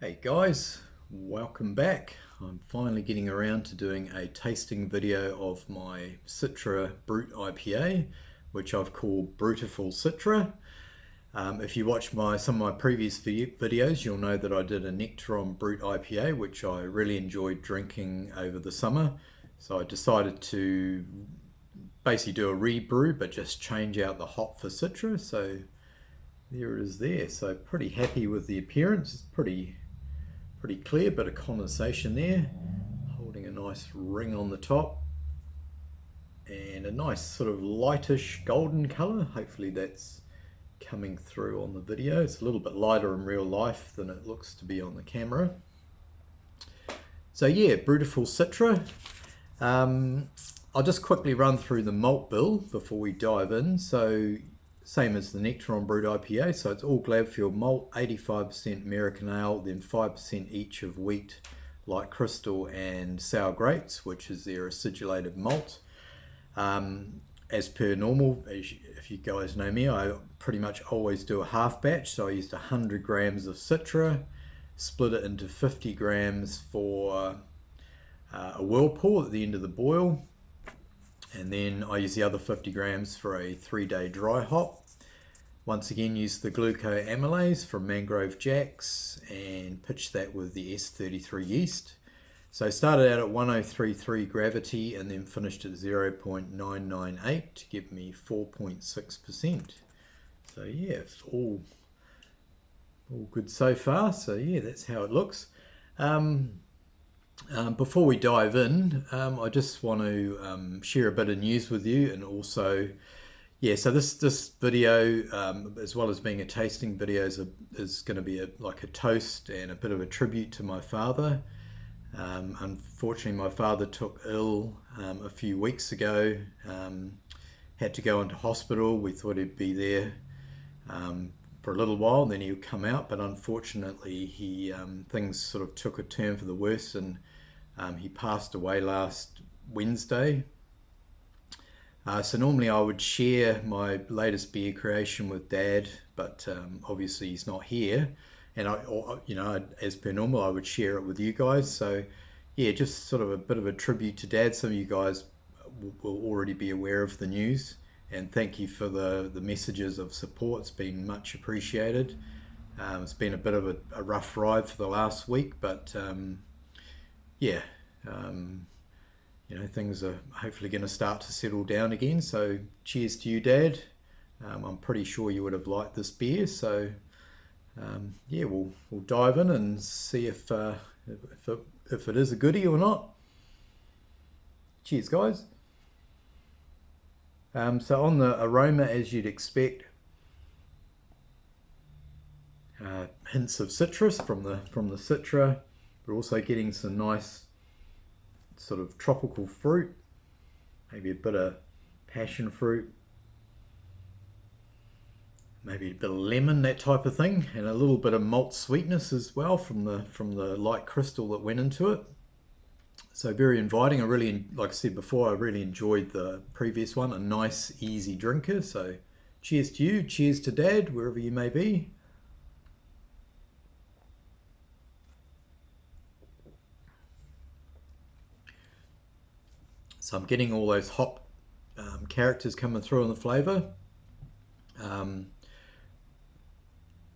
Hey guys, welcome back. I'm finally getting around to doing a tasting video of my Citra Brut IPA, which I've called Brutiful Citra. If you watch some of my previous videos, you'll know that I did a Nectaron Brut IPA, which I really enjoyed drinking over the summer. So I decided to basically do a rebrew, but just change out the hop for Citra. So there it is there. So pretty happy with the appearance. It's pretty clear, bit of condensation there, holding a nice ring on the top, and a nice sort of lightish golden color. Hopefully that's coming through on the video. It's a little bit lighter in real life than it looks to be on the camera. So yeah, Brutiful Citra. I'll just quickly run through the malt bill before we dive in. So same as the Nectaron Brut IPA, so it's all Gladfield malt, 85% American ale, then 5% each of wheat, light crystal and sour grapes, which is their acidulated malt. As per normal, if you guys know me, I pretty much always do a half batch, so I used 100 grams of Citra, split it into 50 grams for a Whirlpool at the end of the boil, and then I use the other 50 grams for a 3-day dry hop. Once again, use the Glucoamylase from Mangrove Jacks and pitch that with the S33 yeast. So I started out at 1033 gravity and then finished at 0.998 to give me 4.6%. So yeah, it's all good so far. So yeah, that's how it looks. Before we dive in, I just want to share a bit of news with you, and also, yeah, so this video, as well as being a tasting video, is going to be like a toast and a bit of a tribute to my father. Unfortunately, my father took ill a few weeks ago, had to go into hospital. We thought he'd be there for a little while, and then he would come out, but unfortunately things sort of took a turn for the worse, and he passed away last Wednesday. So normally I would share my latest beer creation with Dad, but obviously he's not here, and as per normal, I would share it with you guys. So yeah, just sort of a bit of a tribute to Dad. Some of you guys will already be aware of the news, and thank you for the messages of support. It's been much appreciated. It's been a bit of a rough ride for the last week, but yeah, things are hopefully going to start to settle down again. So cheers to you, Dad. I'm pretty sure you would have liked this beer. So yeah, we'll dive in and see if it is a goodie or not. Cheers, guys. So on the aroma, as you'd expect, hints of citrus from the Citra. We're also getting some nice sort of tropical fruit, maybe a bit of passion fruit, maybe a bit of lemon, that type of thing, and a little bit of malt sweetness as well from the light crystal that went into it. So very inviting. I really, like I said before, I really enjoyed the previous one. A nice, easy drinker. So cheers to you, cheers to Dad, wherever you may be. So I'm getting all those hop characters coming through in the flavour.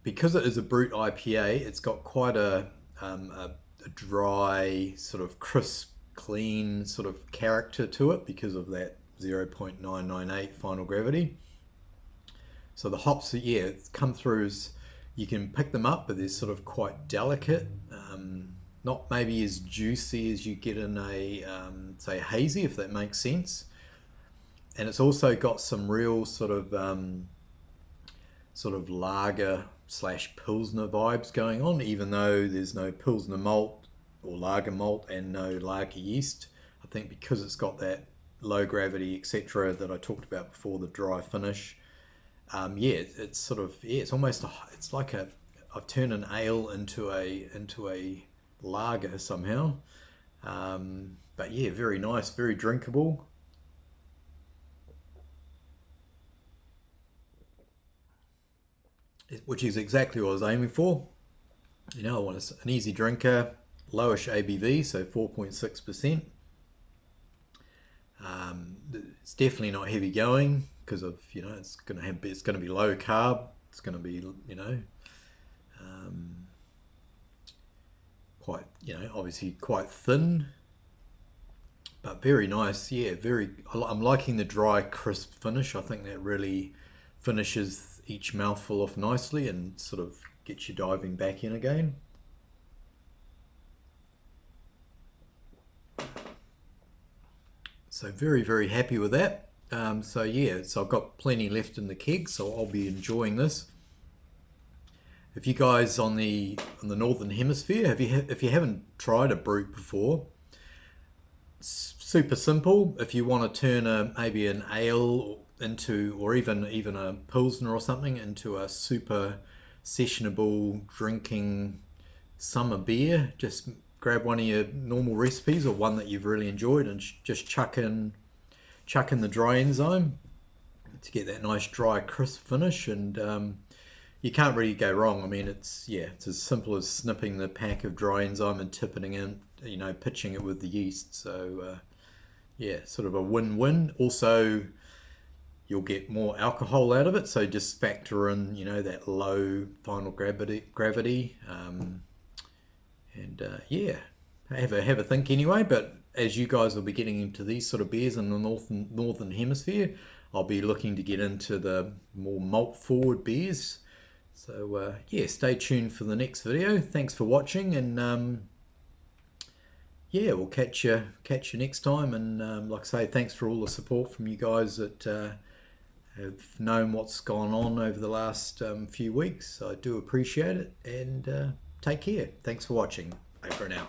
Because it is a Brut IPA, it's got quite a dry, sort of crisp, clean sort of character to it because of that 0.998 final gravity. So the hops, yeah, come through as, you can pick them up, but they're sort of quite delicate. Not maybe as juicy as you get in a, say, hazy, if that makes sense. And it's also got some real sort of lager / pilsner vibes going on, even though there's no pilsner malt or lager malt and no lager yeast. I think because it's got that low gravity, etc., that I talked about before, the dry finish. Yeah, it's sort of, yeah, it's almost it's like I've turned an ale into a lager somehow. But yeah, very nice, very drinkable. Which is exactly what I was aiming for. You know, I want an easy drinker, lowish ABV, so 4.6%. It's definitely not heavy going because of, you know, it's going to be low carb. It's going to be, you know, quite, you know, obviously quite thin, but very nice. Yeah, I'm liking the dry, crisp finish. I think that really finishes each mouthful off nicely and sort of gets you diving back in again. So very happy with that. So yeah, so I've got plenty left in the keg, so I'll be enjoying this. If you guys on the northern hemisphere, if you haven't tried a brut before, it's super simple. If you want to turn maybe an ale into, or even a pilsner or something, into a super sessionable drinking summer beer, just grab one of your normal recipes or one that you've really enjoyed and just chuck in the dry enzyme to get that nice dry crisp finish, and you can't really go wrong. I mean, it's as simple as snipping the pack of dry enzyme and tipping it in, you know, pitching it with the yeast. So yeah, sort of a win-win. Also, you'll get more alcohol out of it, so just factor in, you know, that low final gravity. Yeah, have a think anyway. But as you guys will be getting into these sort of beers in the northern hemisphere, I'll be looking to get into the more malt forward beers. So yeah, stay tuned for the next video. Thanks for watching, and yeah, we'll catch you next time. And like I say, thanks for all the support from you guys that have known what's gone on over the last few weeks. I do appreciate it, and take care. Thanks for watching. Bye for now.